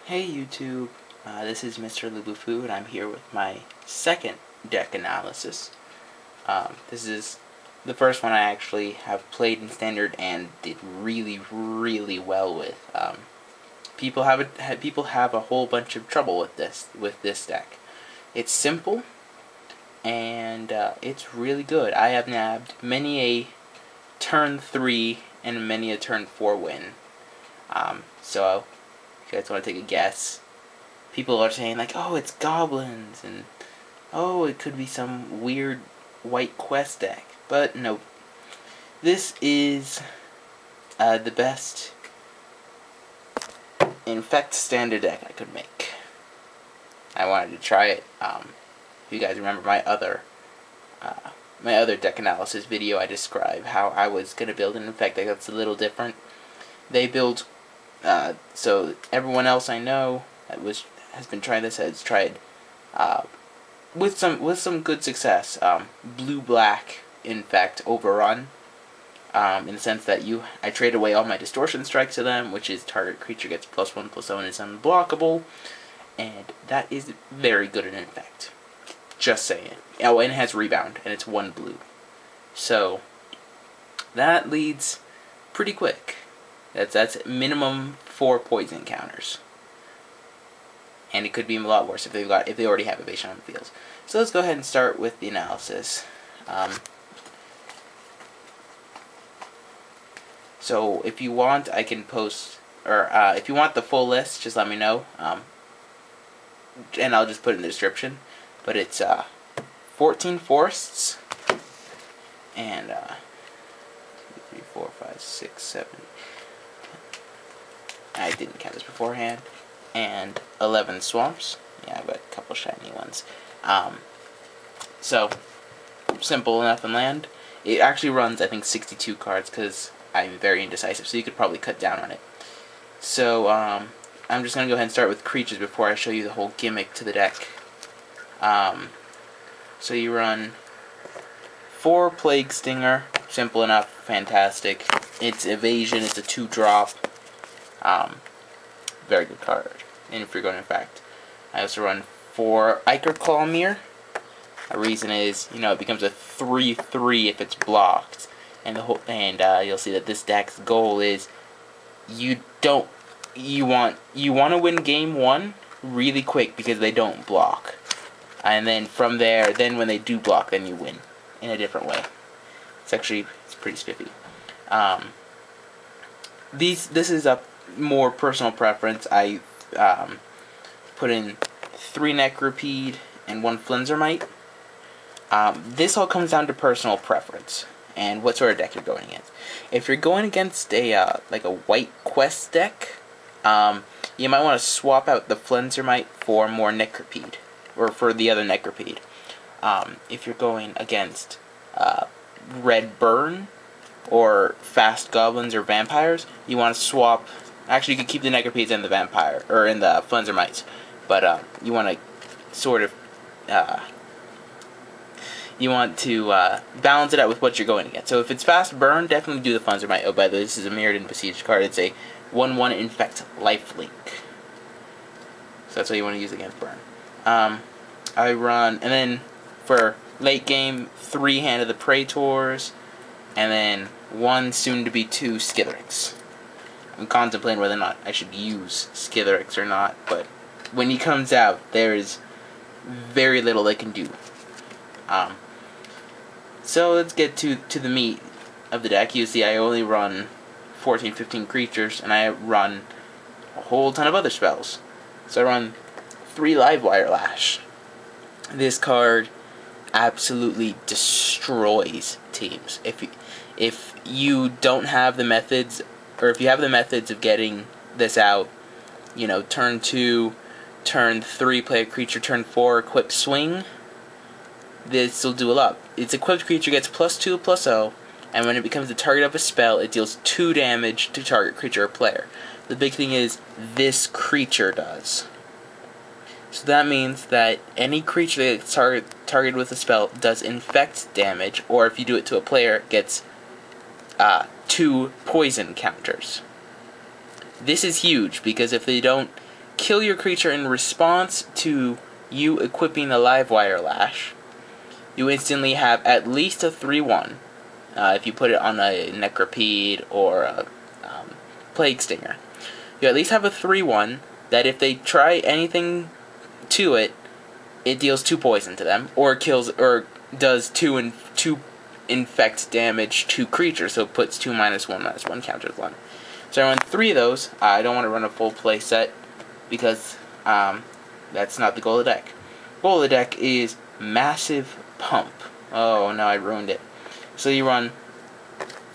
Hey YouTube, this is Mrlubufu and I'm here with my second deck analysis. This is the first one I actually have played in Standard and did really well with. People have a whole bunch of trouble with this deck. It's simple and it's really good. I have nabbed many a turn 3 and many a turn 4 win. So if you guys want to take a guess, people are saying like, oh, it's goblins, and oh, it could be some weird white quest deck. But no, this is the best Infect standard deck I could make. I wanted to try it. If you guys remember my other deck analysis video, I described how I was gonna build an Infect deck that's a little different. They build. So everyone else I know that has been trying this has tried with some good success. Blue-black Infect Overrun, in the sense that I trade away all my distortion strikes to them, which is target creature gets +1/+0 and is unblockable, and that is very good in Infect. Just saying. Oh, and it has rebound, and it's 1 blue. So that leads pretty quick. That's minimum 4 poison counters, and it could be a lot worse if they already have evasion on the field. So let's go ahead and start with the analysis. So if you want, I can post, or if you want the full list, just let me know, and I'll just put it in the description. But it's 14 forests and 3, 4, 5, 6, 7. I didn't count this beforehand. And 11 swamps. Yeah, I've got a couple shiny ones. So, simple enough in land. It actually runs, I think, 62 cards because I'm very indecisive, so you could probably cut down on it. So, I'm just going to go ahead and start with creatures before I show you the whole gimmick to the deck. So you run 4 Plague Stinger. Simple enough, fantastic. It's evasion, it's a 2-drop. Very good card. And if you're going to Infect, I also run 4 Ichor Claw Mirror. The reason is, it becomes a 3/3 if it's blocked, and you'll see that this deck's goal is you want to win game 1 really quick because they don't block, and then from there, when they do block, then you win in a different way. It's pretty spiffy. This is a more personal preference. I put in 3 Necropede and 1 Flinzermite. This all comes down to personal preference and what sort of deck you're going against. If you're going against a like a white quest deck, you might want to swap out the Flinzermite for more Necropede, or for the other Necropede. If you're going against red burn or fast goblins or vampires, you want to swap. Actually, you can keep the Necropedes and the vampire, or in the Flinzermites, but you want to sort of balance it out with what you're going against. So if it's fast burn, definitely do the Flinzermite. Oh, by the way, this is a mirrored and besieged card. It's a 1/1 Infect lifelink. So that's what you want to use against burn. I run, and then for late game, 3 Hand of the Praetors, and then 1 soon-to-be 2 Skitherix. I'm contemplating whether or not I should use Skitherix or not, but when he comes out, there's very little they can do. So let's get to the meat of the deck. You see, I only run 14-15 creatures, and I run a whole ton of other spells. So I run 3 Livewire Lash. This card absolutely destroys teams. If you don't have the methods, or if you have the methods of getting this out, turn 2, turn 3, play a creature, turn 4, equip swing, this will do a lot. Its equipped creature gets +2/+0, and when it becomes the target of a spell, it deals 2 damage to target creature or player. The big thing is, this creature does. So that means that any creature that gets targeted with a spell does infect damage, or if you do it to a player, it gets 2 poison counters. This is huge, because if they don't kill your creature in response to you equipping a Livewire Lash, you instantly have at least a 3/1. If you put it on a Necropede or a Plague Stinger, you at least have a 3/1 that if they try anything to it, it deals 2 poison to them, or kills, or does 2 infect damage to creatures, so it puts 2 -1/-1 counters on. So I run 3 of those. I don't want to run a full play set because that's not the goal of the deck. The goal of the deck is Massive Pump. Oh no, I ruined it. So you run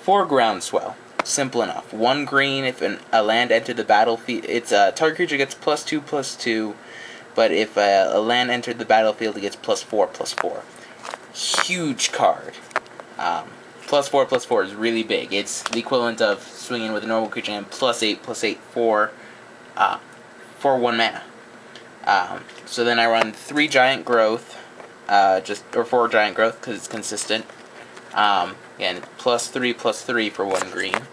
4 Groundswell. Simple enough. 1 green if a land entered the battlefield. It's target creature gets +2/+2, but if a land entered the battlefield, it gets +4/+4. Huge card. +4/+4 is really big. It's the equivalent of swinging with a normal creature and +8/+8 for 1 mana. So then I run 3 Giant Growth, or 4 Giant Growth because it's consistent. Again, +3/+3 for 1 green.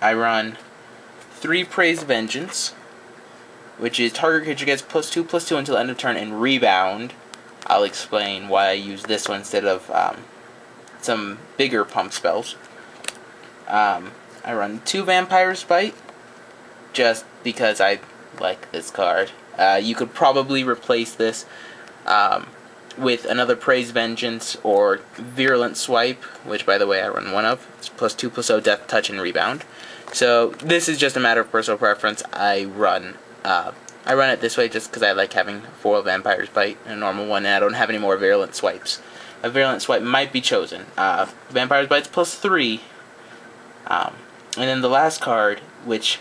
I run 3 Praise Vengeance, which is target creature gets +2/+2 until end of turn and rebound. I'll explain why I use this one instead of some bigger pump spells. I run 2 Vampire's Bite, just because I like this card. You could probably replace this with another Praise Vengeance or Virulent Swipe, which by the way I run 1 of. It's +2/+0 Death Touch and Rebound. So this is just a matter of personal preference. I run it this way just because I like having 4 Vampire's Bite and a normal one, and I don't have any more Virulent Swipes. A Virulent Swipe might be chosen. Vampire's Bite's +3. And then the last card, which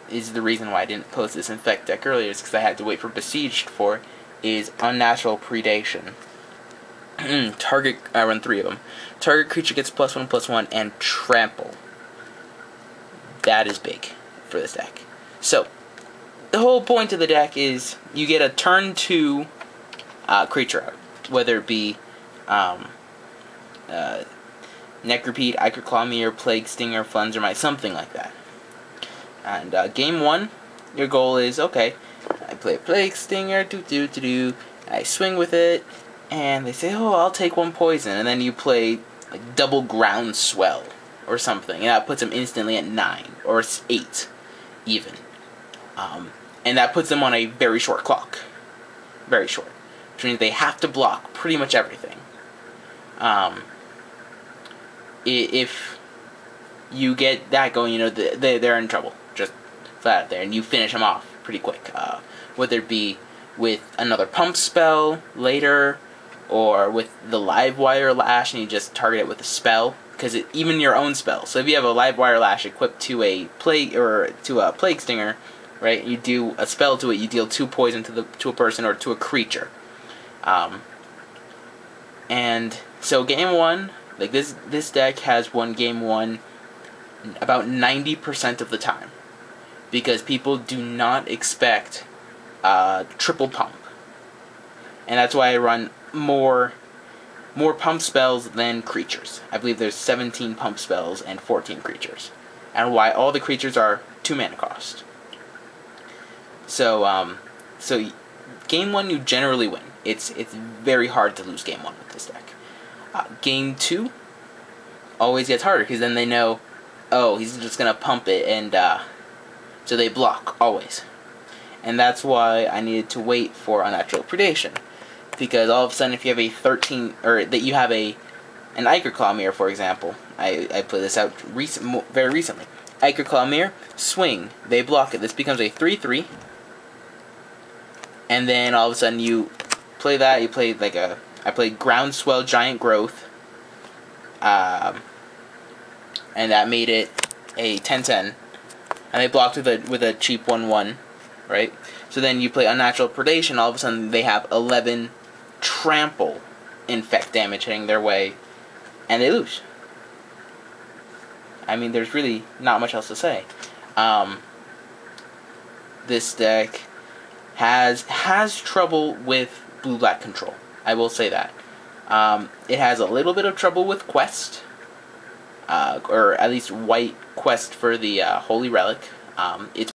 is the reason why I didn't post this Infect deck earlier, is because I had to wait for Besieged for, is Unnatural Predation. I run 3 of them. Target creature gets +1/+1 and Trample. That is big for this deck. So, the whole point of the deck is you get a turn 2 creature out, whether it be Necropede, Ichorclawmere, Plague Stinger, Flenser Mite, something like that. And game 1, your goal is, okay, I play a Plague Stinger, and I swing with it, and they say, oh, I'll take 1 poison, and then you play like double Groundswell or something, and that puts them instantly at 9 or 8 even. And that puts them on a very short clock. Very short. Which means they have to block pretty much everything. If you get that going, you know, they're in trouble. Just flat out there. And you finish them off pretty quick. Whether it be with another pump spell later, or with the Livewire Lash and you just target it with a spell. Because even your own spell. So if you have a Livewire Lash equipped to a Plague Stinger, right? You do a spell to it. You deal 2 poison to a person or to a creature. And so game 1, like this deck has won game 1 about 90% of the time, because people do not expect triple pump, and that's why I run more pump spells than creatures. I believe there's 17 pump spells and 14 creatures, and why all the creatures are 2 mana cost. So game 1 you generally win. It's very hard to lose game 1 with this deck. Game 2 always gets harder, because then they know, oh, he's just gonna pump it, and so they block always. And that's why I needed to wait for Unnatural Predation, because all of a sudden, if you have a 13, or that you have an Ichorclawmere, for example, I played this out very recently. Ichorclawmere, swing, they block it. This becomes a 3/3, and then all of a sudden you play that. You play like I played Groundswell Giant Growth, and that made it a 10/10, and they blocked with a cheap 1/1, right? So then you play Unnatural Predation. All of a sudden they have 11 Trample Infect damage hitting their way, and they lose. I mean, there's really not much else to say. This deck has trouble with blue-black control. I will say that. It has a little bit of trouble with Quest, or at least white Quest for the Holy Relic. It's